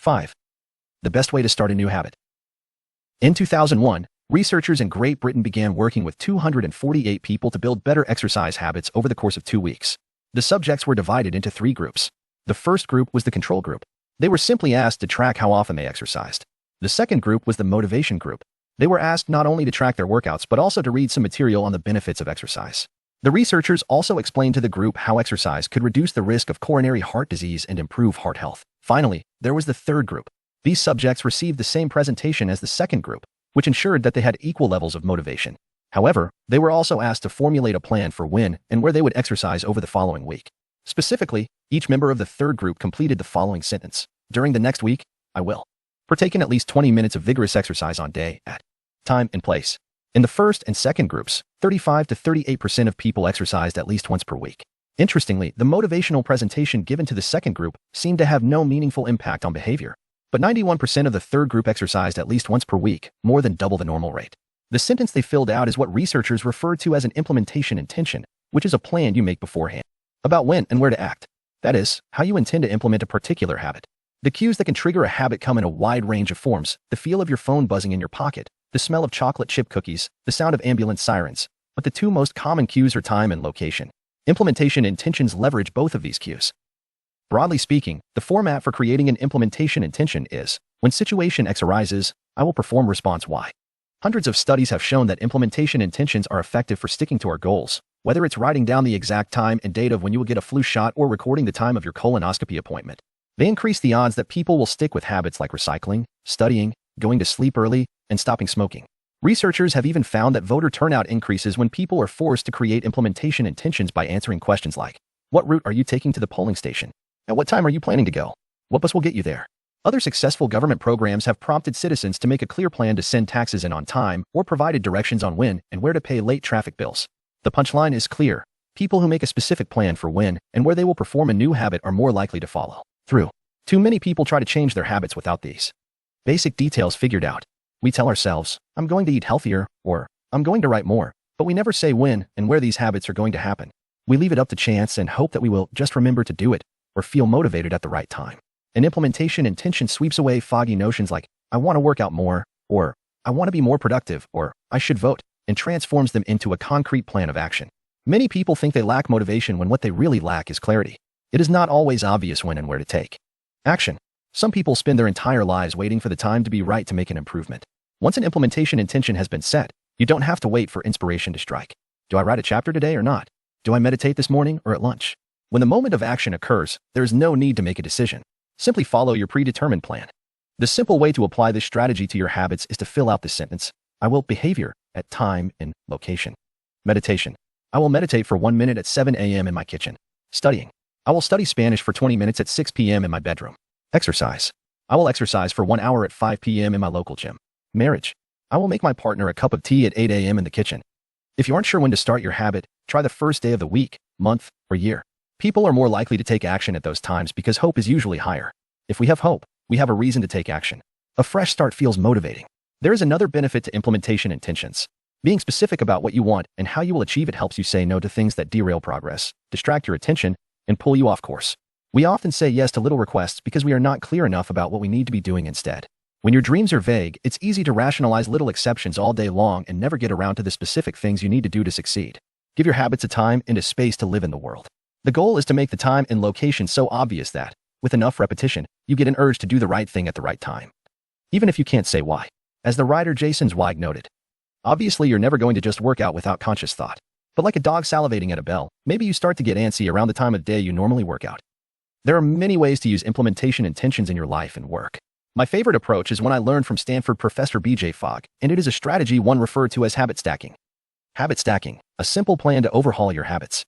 5. The best way to start a new habit. In 2001, researchers in Great Britain began working with 248 people to build better exercise habits over the course of 2 weeks. The subjects were divided into 3 groups. The first group was the control group. They were simply asked to track how often they exercised. The second group was the motivation group. They were asked not only to track their workouts but also to read some material on the benefits of exercise. The researchers also explained to the group how exercise could reduce the risk of coronary heart disease and improve heart health. Finally, there was the third group. These subjects received the same presentation as the second group, which ensured that they had equal levels of motivation. However, they were also asked to formulate a plan for when and where they would exercise over the following week. Specifically, each member of the third group completed the following sentence: "During the next week, I will partake in at least 20 minutes of vigorous exercise on day, at time and place." In the first and second groups, 35 to 38% of people exercised at least once per week. Interestingly, the motivational presentation given to the second group seemed to have no meaningful impact on behavior. But 91% of the third group exercised at least once per week, more than double the normal rate. The sentence they filled out is what researchers refer to as an implementation intention, which is a plan you make beforehand about when and where to act. That is, how you intend to implement a particular habit. The cues that can trigger a habit come in a wide range of forms: the feel of your phone buzzing in your pocket, the smell of chocolate chip cookies, the sound of ambulance sirens. But the 2 most common cues are time and location. Implementation intentions leverage both of these cues. Broadly speaking, the format for creating an implementation intention is: when situation X arises, I will perform response Y. Hundreds of studies have shown that implementation intentions are effective for sticking to our goals, whether it's writing down the exact time and date of when you will get a flu shot or recording the time of your colonoscopy appointment. They increase the odds that people will stick with habits like recycling, studying, going to sleep early, and stopping smoking. Researchers have even found that voter turnout increases when people are forced to create implementation intentions by answering questions like: what route are you taking to the polling station? At what time are you planning to go? What bus will get you there? Other successful government programs have prompted citizens to make a clear plan to send taxes in on time or provided directions on when and where to pay late traffic bills. The punchline is clear: people who make a specific plan for when and where they will perform a new habit are more likely to follow through. Too many people try to change their habits without these basic details figured out. We tell ourselves, "I'm going to eat healthier," or "I'm going to write more," but we never say when and where these habits are going to happen. We leave it up to chance and hope that we will just remember to do it or feel motivated at the right time. An implementation intention sweeps away foggy notions like "I want to work out more," or "I want to be more productive," or "I should vote," and transforms them into a concrete plan of action. Many people think they lack motivation when what they really lack is clarity. It is not always obvious when and where to take action. Some people spend their entire lives waiting for the time to be right to make an improvement. Once an implementation intention has been set, you don't have to wait for inspiration to strike. Do I write a chapter today or not? Do I meditate this morning or at lunch? When the moment of action occurs, there is no need to make a decision. Simply follow your predetermined plan. The simple way to apply this strategy to your habits is to fill out this sentence: I will behavior at time and location. Meditation: I will meditate for 1 minute at 7 a.m. in my kitchen. Studying: I will study Spanish for 20 minutes at 6 p.m. in my bedroom. Exercise: I will exercise for 1 hour at 5 p.m. in my local gym. Marriage: I will make my partner a cup of tea at 8 a.m. in the kitchen. If you aren't sure when to start your habit, try the first day of the week, month, or year. People are more likely to take action at those times because hope is usually higher. If we have hope, we have a reason to take action. A fresh start feels motivating. There is another benefit to implementation intentions. Being specific about what you want and how you will achieve it helps you say no to things that derail progress, distract your attention, and pull you off course. We often say yes to little requests because we are not clear enough about what we need to be doing instead. When your dreams are vague, it's easy to rationalize little exceptions all day long and never get around to the specific things you need to do to succeed. Give your habits a time and a space to live in the world. The goal is to make the time and location so obvious that, with enough repetition, you get an urge to do the right thing at the right time. Even if you can't say why. As the writer Jason Zweig noted, obviously you're never going to just work out without conscious thought. But like a dog salivating at a bell, maybe you start to get antsy around the time of day you normally work out. There are many ways to use implementation intentions in your life and work. My favorite approach is one I learned from Stanford professor B.J. Fogg, and it is a strategy one referred to as habit stacking. Habit stacking, a simple plan to overhaul your habits.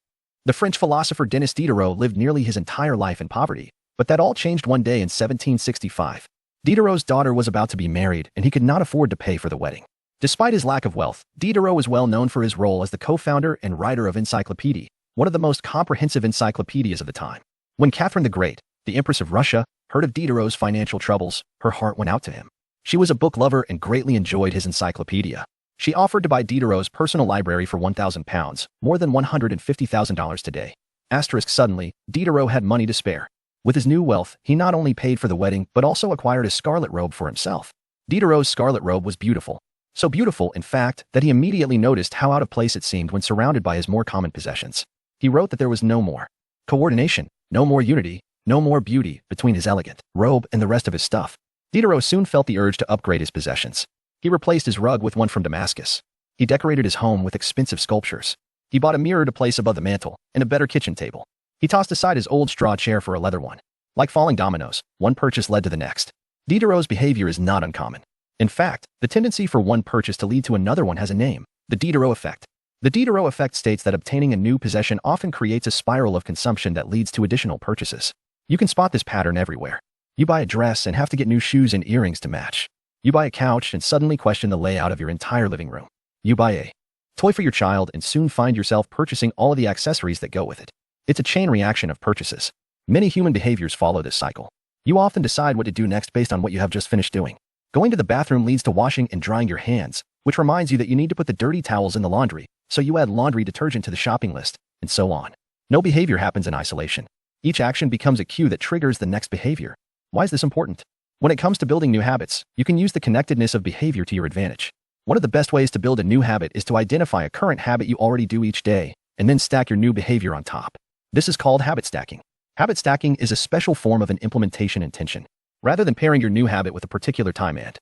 The French philosopher Denis Diderot lived nearly his entire life in poverty, but that all changed one day in 1765. Diderot's daughter was about to be married, and he could not afford to pay for the wedding. Despite his lack of wealth, Diderot was well known for his role as the co-founder and writer of Encyclopédie, one of the most comprehensive encyclopedias of the time. When Catherine the Great, the Empress of Russia, heard of Diderot's financial troubles, her heart went out to him. She was a book lover and greatly enjoyed his encyclopedia. She offered to buy Diderot's personal library for £1,000, more than $150,000 today. Suddenly, Diderot had money to spare. With his new wealth, he not only paid for the wedding but also acquired a scarlet robe for himself. Diderot's scarlet robe was beautiful. So beautiful, in fact, that he immediately noticed how out of place it seemed when surrounded by his more common possessions. He wrote that there was no more coordination, no more unity, no more beauty between his elegant robe and the rest of his stuff. Diderot soon felt the urge to upgrade his possessions. He replaced his rug with one from Damascus. He decorated his home with expensive sculptures. He bought a mirror to place above the mantel and a better kitchen table. He tossed aside his old straw chair for a leather one. Like falling dominoes, one purchase led to the next. Diderot's behavior is not uncommon. In fact, the tendency for one purchase to lead to another one has a name: the Diderot effect. The Diderot effect states that obtaining a new possession often creates a spiral of consumption that leads to additional purchases. You can spot this pattern everywhere. You buy a dress and have to get new shoes and earrings to match. You buy a couch and suddenly question the layout of your entire living room. You buy a toy for your child and soon find yourself purchasing all of the accessories that go with it. It's a chain reaction of purchases. Many human behaviors follow this cycle. You often decide what to do next based on what you have just finished doing. Going to the bathroom leads to washing and drying your hands, which reminds you that you need to put the dirty towels in the laundry, so you add laundry detergent to the shopping list, and so on. No behavior happens in isolation. Each action becomes a cue that triggers the next behavior. Why is this important? When it comes to building new habits, you can use the connectedness of behavior to your advantage. One of the best ways to build a new habit is to identify a current habit you already do each day, and then stack your new behavior on top. This is called habit stacking. Habit stacking is a special form of an implementation intention. Rather than pairing your new habit with a particular time and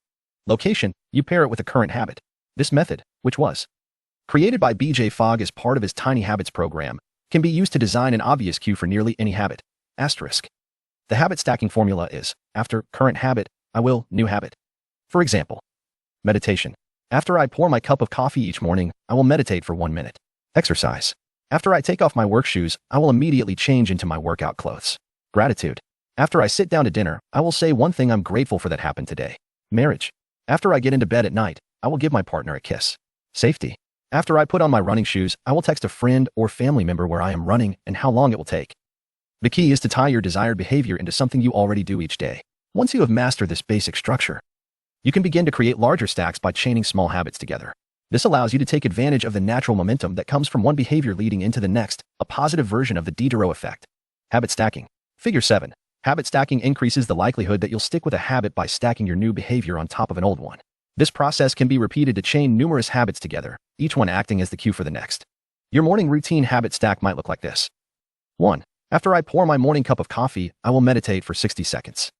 location, you pair it with a current habit. This method, which was created by B.J. Fogg as part of his Tiny Habits program, can be used to design an obvious cue for nearly any habit. Asterisk. The habit stacking formula is, after current habit, I will new habit. For example, meditation. After I pour my cup of coffee each morning, I will meditate for 1 minute. Exercise. After I take off my work shoes, I will immediately change into my workout clothes. Gratitude. After I sit down to dinner, I will say one thing I'm grateful for that happened today. Marriage. After I get into bed at night, I will give my partner a kiss. Safety. After I put on my running shoes, I will text a friend or family member where I am running and how long it will take. The key is to tie your desired behavior into something you already do each day. Once you have mastered this basic structure, you can begin to create larger stacks by chaining small habits together. This allows you to take advantage of the natural momentum that comes from one behavior leading into the next, a positive version of the Diderot effect. Habit stacking. Figure 7. Habit stacking increases the likelihood that you'll stick with a habit by stacking your new behavior on top of an old one. This process can be repeated to chain numerous habits together, each one acting as the cue for the next. Your morning routine habit stack might look like this. 1. After I pour my morning cup of coffee, I will meditate for 60 seconds.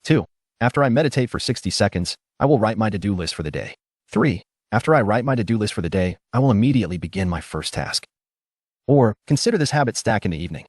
2. After I meditate for 60 seconds, I will write my to-do list for the day. 3. After I write my to-do list for the day, I will immediately begin my first task. Or, consider this habit stack in the evening.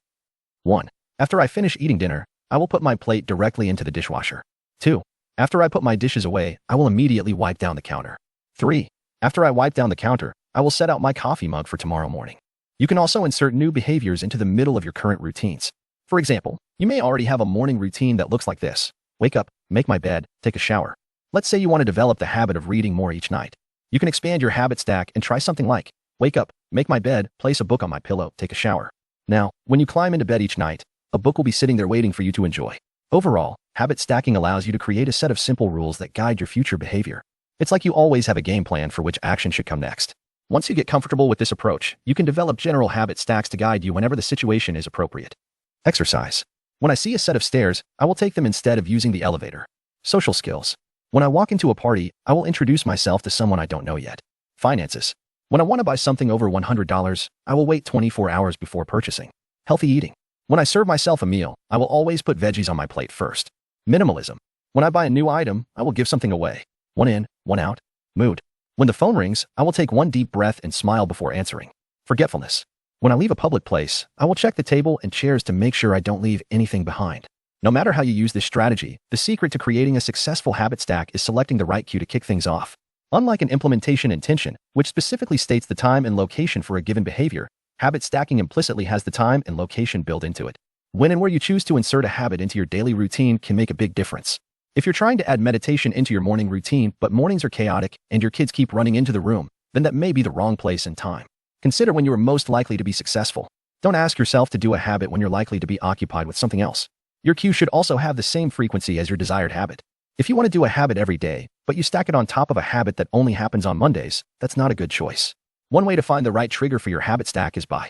1. After I finish eating dinner, I will put my plate directly into the dishwasher. 2. After I put my dishes away, I will immediately wipe down the counter. 3. After I wipe down the counter, I will set out my coffee mug for tomorrow morning. You can also insert new behaviors into the middle of your current routines. For example, you may already have a morning routine that looks like this. Wake up, make my bed, take a shower. Let's say you want to develop the habit of reading more each night. You can expand your habit stack and try something like, wake up, make my bed, place a book on my pillow, take a shower. Now, when you climb into bed each night, a book will be sitting there waiting for you to enjoy. Overall, habit stacking allows you to create a set of simple rules that guide your future behavior. It's like you always have a game plan for which action should come next. Once you get comfortable with this approach, you can develop general habit stacks to guide you whenever the situation is appropriate. Exercise. When I see a set of stairs, I will take them instead of using the elevator. Social skills. When I walk into a party, I will introduce myself to someone I don't know yet. Finances. When I want to buy something over $100, I will wait 24 hours before purchasing. Healthy eating. When I serve myself a meal, I will always put veggies on my plate first. Minimalism. When I buy a new item, I will give something away. One in, one out. Mood. When the phone rings, I will take one deep breath and smile before answering. Forgetfulness. When I leave a public place, I will check the table and chairs to make sure I don't leave anything behind. No matter how you use this strategy, the secret to creating a successful habit stack is selecting the right cue to kick things off. Unlike an implementation intention, which specifically states the time and location for a given behavior, habit stacking implicitly has the time and location built into it. When and where you choose to insert a habit into your daily routine can make a big difference. If you're trying to add meditation into your morning routine, but mornings are chaotic and your kids keep running into the room, then that may be the wrong place and time. Consider when you are most likely to be successful. Don't ask yourself to do a habit when you're likely to be occupied with something else. Your cue should also have the same frequency as your desired habit. If you want to do a habit every day, but you stack it on top of a habit that only happens on Mondays, that's not a good choice. One way to find the right trigger for your habit stack is by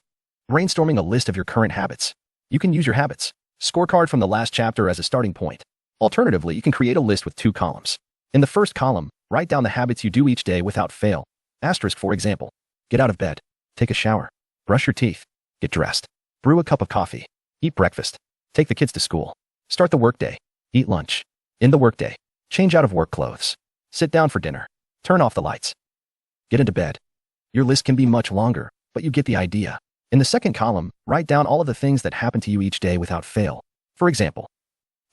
brainstorming a list of your current habits. You can use your habits Scorecard from the last chapter as a starting point. Alternatively, you can create a list with 2 columns. In the first column, write down the habits you do each day without fail. Asterisk, for example, get out of bed, take a shower, brush your teeth, get dressed, brew a cup of coffee, eat breakfast, take the kids to school, start the workday, eat lunch, end the workday, change out of work clothes, sit down for dinner, turn off the lights, get into bed. Your list can be much longer, but you get the idea. In the second column, write down all of the things that happen to you each day without fail. For example,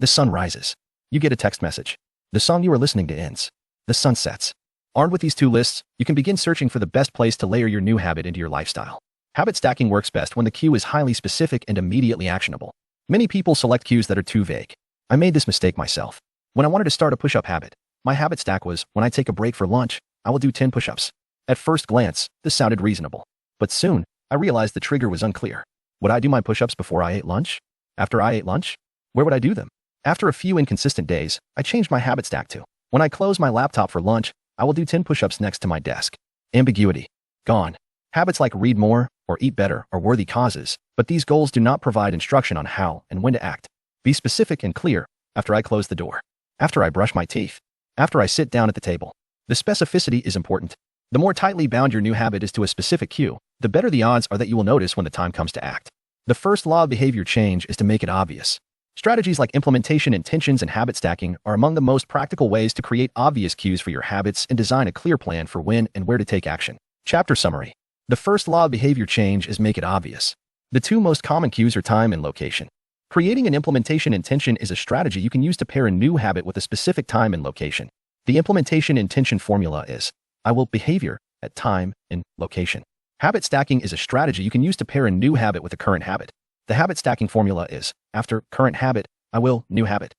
the sun rises. You get a text message. The song you are listening to ends. The sun sets. Armed with these 2 lists, you can begin searching for the best place to layer your new habit into your lifestyle. Habit stacking works best when the cue is highly specific and immediately actionable. Many people select cues that are too vague. I made this mistake myself. When I wanted to start a push-up habit, my habit stack was, when I take a break for lunch, I will do 10 push-ups. At first glance, this sounded reasonable. But soon, I realized the trigger was unclear. Would I do my push-ups before I ate lunch? After I ate lunch? Where would I do them? After a few inconsistent days, I changed my habit stack to, when I close my laptop for lunch, I will do 10 push-ups next to my desk. Ambiguity. Gone. Habits like read more or eat better are worthy causes, but these goals do not provide instruction on how and when to act. Be specific and clear. After I close the door. After I brush my teeth. After I sit down at the table. The specificity is important. The more tightly bound your new habit is to a specific cue, the better the odds are that you will notice when the time comes to act. The first law of behavior change is to make it obvious. Strategies like implementation intentions and habit stacking are among the most practical ways to create obvious cues for your habits and design a clear plan for when and where to take action. Chapter summary. The first law of behavior change is make it obvious. The 2 most common cues are time and location. Creating an implementation intention is a strategy you can use to pair a new habit with a specific time and location. The implementation intention formula is, I will behavior at time and location. Habit stacking is a strategy you can use to pair a new habit with a current habit. The habit stacking formula is, after current habit, I will new habit.